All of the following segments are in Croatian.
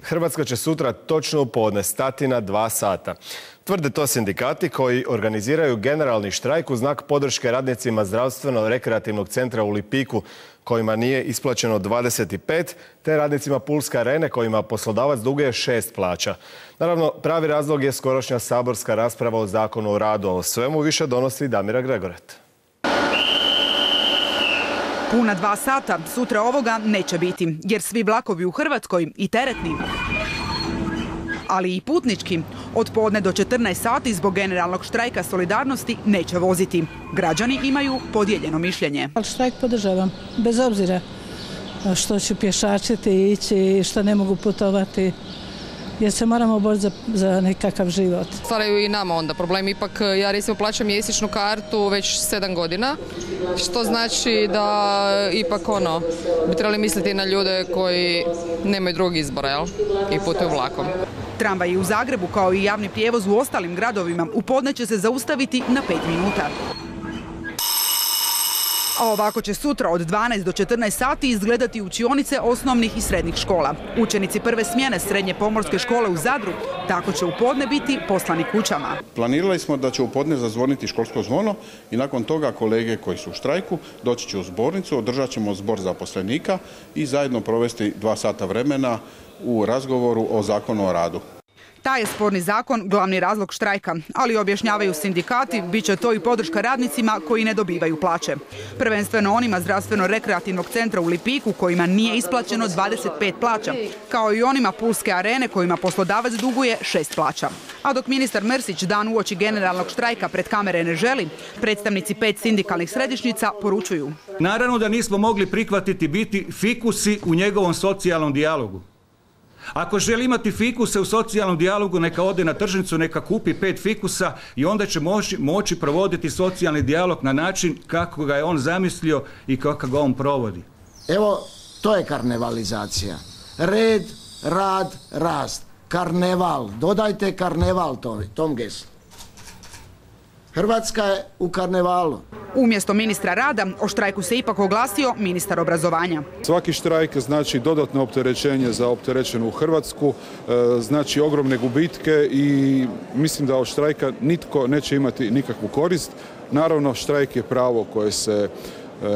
Hrvatska će sutra točno u podne stati na 2 sata. Tvrde to sindikati koji organiziraju generalni štrajk u znak podrške radnicima zdravstveno-rekreativnog centra u Lipiku kojima nije isplaćeno 25, te radnicima Pulske arene kojima poslodavac duguje 6 plaća. Naravno, pravi razlog je skorošnja saborska rasprava o Zakonu o radu, a o svemu više donosi Damira Gregoret. Puna 2 sata sutra ovoga neće biti, jer svi vlakovi u Hrvatskoj, i teretni, ali i putnički, od podne do 14 sati zbog generalnog štrajka solidarnosti neće voziti. Građani imaju podijeljeno mišljenje. Štrajk podržavam, bez obzira što ću pješačiti i ići, što ne mogu putovati, jer se moramo boriti za nekakav život. Stvaraju i nama onda problem. Ipak ja recimo plaćam mjesečnu kartu već 7 godina, što znači da ipak bi trebali misliti na ljude koji nemaju drugog izbora, jel? I putuju vlakom. Tramvaji u Zagrebu kao i javni prijevoz u ostalim gradovima u podne će se zaustaviti na 5 minuta. A ovako će sutra od 12 do 14 sati izgledati učionice osnovnih i srednjih škola. Učenici prve smjene Srednje pomorske škole u Zadru tako će u podne biti poslani kućama. Planirali smo da će u podne zazvoniti školsko zvono i nakon toga kolege koji su u štrajku doći će u zbornicu, održat ćemo zbor zaposlenika i zajedno provesti 2 sata vremena u razgovoru o Zakonu o radu. Taj je sporni zakon glavni razlog štrajka, ali objašnjavaju sindikati, bit će to i podrška radnicima koji ne dobivaju plaće. Prvenstveno onima zdravstveno-rekreativnog centra u Lipiku kojima nije isplaćeno 25 plaća, kao i onima Pulske arene kojima poslodavac duguje 6 plaća. A dok ministar Mrsić dan uoči generalnog štrajka pred kamere ne želi, predstavnici 5 sindikalnih središnjica poručuju. Naravno da nismo mogli prihvatiti biti fikusi u njegovom socijalnom dijalogu. Ako želi imati fikuse u socijalnom dijalogu, neka ode na tržnicu, neka kupi 5 fikusa i onda će moći provoditi socijalni dijalog na način kako ga je on zamislio i kako ga on provodi. Evo, to je karnevalizacija. Red, rad, rast. Karneval. Dodajte karneval tom geslu. Hrvatska je u karnevalu. Umjesto ministra rada, o štrajku se ipak oglasio ministar obrazovanja. Svaki štrajk znači dodatno opterećenje za opterećenu Hrvatsku, znači ogromne gubitke i mislim da od štrajka nitko neće imati nikakvu korist. Naravno, štrajk je pravo koje se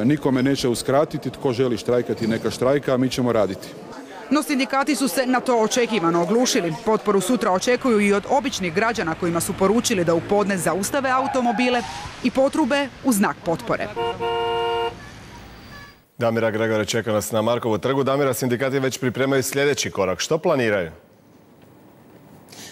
nikome neće uskratiti. Tko želi štrajkati, neka štrajka, a mi ćemo raditi. No sindikati su se na to očekivano oglušili. Potporu sutra očekuju i od običnih građana kojima su poručili da u podne zaustave automobile i potrube u znak potpore. Damira Gregore čeka nas na Markovu trgu. Damira, sindikati već pripremaju sljedeći korak. Što planiraju?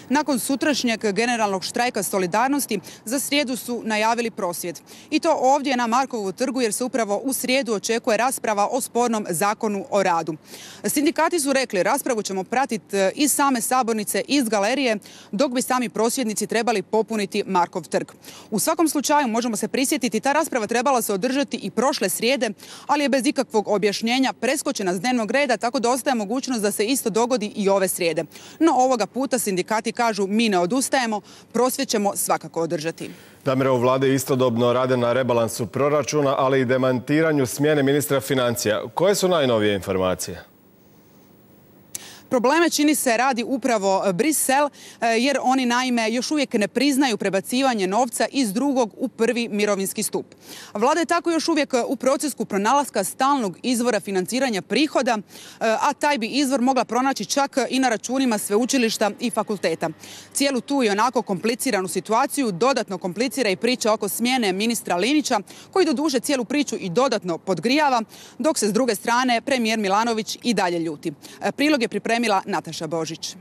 Nakon sutrašnjeg generalnog štrajka solidarnosti za srijedu su najavili prosvjed. I to ovdje na Markovu trgu jer se upravo u srijedu očekuje rasprava o spornom Zakonu o radu. Sindikati su rekli raspravu ćemo pratiti iz same sabornice, iz galerije, dok bi sami prosvjednici trebali popuniti Markov trg. U svakom slučaju možemo se prisjetiti, ta rasprava trebala se održati i prošle srijede, ali je bez ikakvog objašnjenja preskočena s dnevnog reda, tako da ostaje mogućnost da se isto dogodi i ove srijede. No ovoga puta sindikati kažu mi ne odustajemo, prosvjed ćemo svakako održati. Damira, u vladi istodobno rade na rebalansu proračuna, ali i demantiranju smjene ministra financija. Koje su najnovije informacije? Probleme čini se radi upravo Brisel, jer oni naime još uvijek ne priznaju prebacivanje novca iz drugog u prvi mirovinski stup. Vlada je tako još uvijek u procesu pronalaska stalnog izvora financiranja prihoda, a taj bi izvor mogla pronaći čak i na računima sveučilišta i fakulteta. Cijelu tu i onako kompliciranu situaciju dodatno komplicira i priča oko smjene ministra Linića, koji doduše cijelu priču i dodatno podgrijava, dok se s druge strane premijer Milanović i dalje ljuti. Prilog je pripremila Nataša Božić.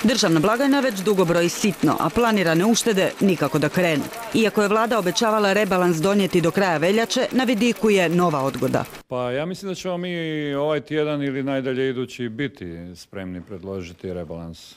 Državna blagajna već dugo broji sitno, a planirane uštede nikako da krenu. Iako je vlada obećavala rebalans donijeti do kraja veljače, na vidiku je nova odgoda. Pa ja mislim da ćemo mi ovaj tjedan ili najdalje idući biti spremni predložiti rebalans.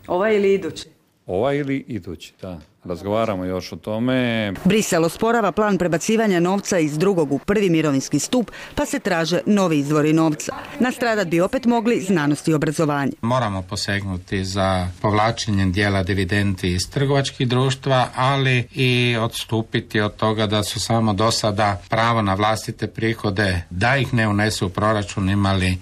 Ovaj ili idući? Ovaj ili idući, da. Razgovaramo još o tome. Brisel osporava plan prebacivanja novca iz drugog u prvi mirovinski stup, pa se traže novi izvori novca. Nastradat bi opet mogli znanost i obrazovanje. Moramo posegnuti za povlačenjem dijela dividendi iz trgovačkih društva, ali i odstupiti od toga da su samo do sada pravo na vlastite prihode, da ih ne unesu u proračun, imali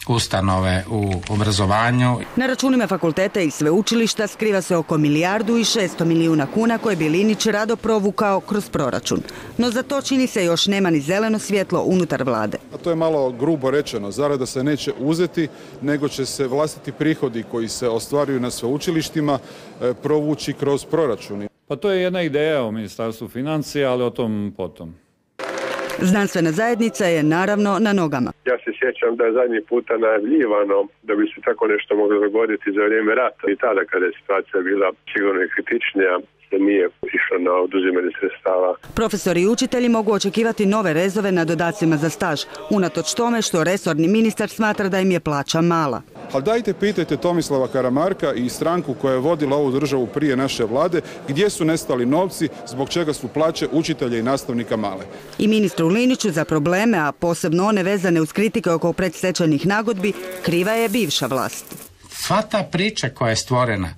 ustanove u obrazovanju. Na računima fakulteta i sveučilišta skriva se oko 1,6 milijardi kuna koje bi Linić rado provukao kroz proračun. No za to čini se još nema ni zeleno svjetlo unutar vlade. A to je malo grubo rečeno. Zarada se neće uzeti, nego će se vlastiti prihodi koji se ostvaruju na sveučilištima provući kroz proračun. Pa to je jedna ideja u Ministarstvu financija, ali o tom potom. Znanstvena zajednica je naravno na nogama. Ja se sjećam da je zadnji puta najavljivano da bi se tako nešto moglo dogoditi za vrijeme rata. I tada kada je situacija bila sigurno i kritičnija, se nije išlo na oduzimanje sredstava. Profesori i učitelji mogu očekivati nove rezove na dodacima za staž, unatoč tome što resorni ministar smatra da im je plaća mala. Ali dajte pitajte Tomislava Karamarka i stranku koja je vodila ovu državu prije naše vlade, gdje su nestali novci, zbog čega su plaće učitelja i nastavnika male. I ministru Liniću za probleme, a posebno one vezane uz kritike oko predstečajnih nagodbi, kriva je bivša vlast. Sva ta priča koja je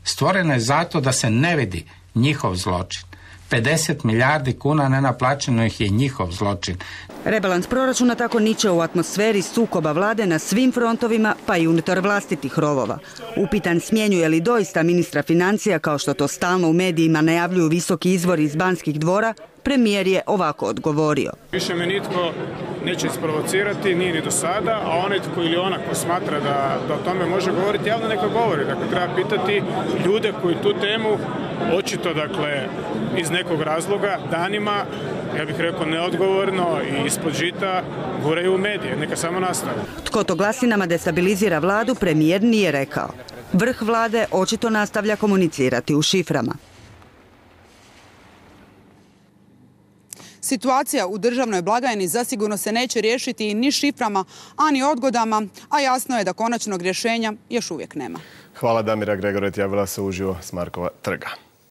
stvorena je zato da se ne vidi njihov zločin. 50 milijardi kuna nenaplaćeno ih je njihov zločin. Rebalans proračuna tako niče u atmosferi sukoba vlade na svim frontovima, pa i unutar vlastitih rovova. Upitan smjenjuje li doista ministra financija, kao što to stalno u medijima najavljuju visoki izvori iz Banskih dvora, premijer je ovako odgovorio. Više me nitko neće isprovocirati, nije ni do sada, a onaj tko ili ona ko smatra da o tome može govoriti, javno neka govori. Dakle, treba pitati ljude koji tu temu očito, dakle, iz nekog razloga danima, ja bih rekao neodgovorno i ispod žita, guraju u medije. Neka samo nastave. Tko to glasinama destabilizira vladu, premijer nije rekao. Vrh vlade očito nastavlja komunicirati u šiframa. Situacija u državnoj blagajni zasigurno se neće riješiti ni šiframa, a ni odgodama, a jasno je da konačnog rješenja još uvijek nema. Hvala, Damira Gregoret, javila se uživo s Markova trga.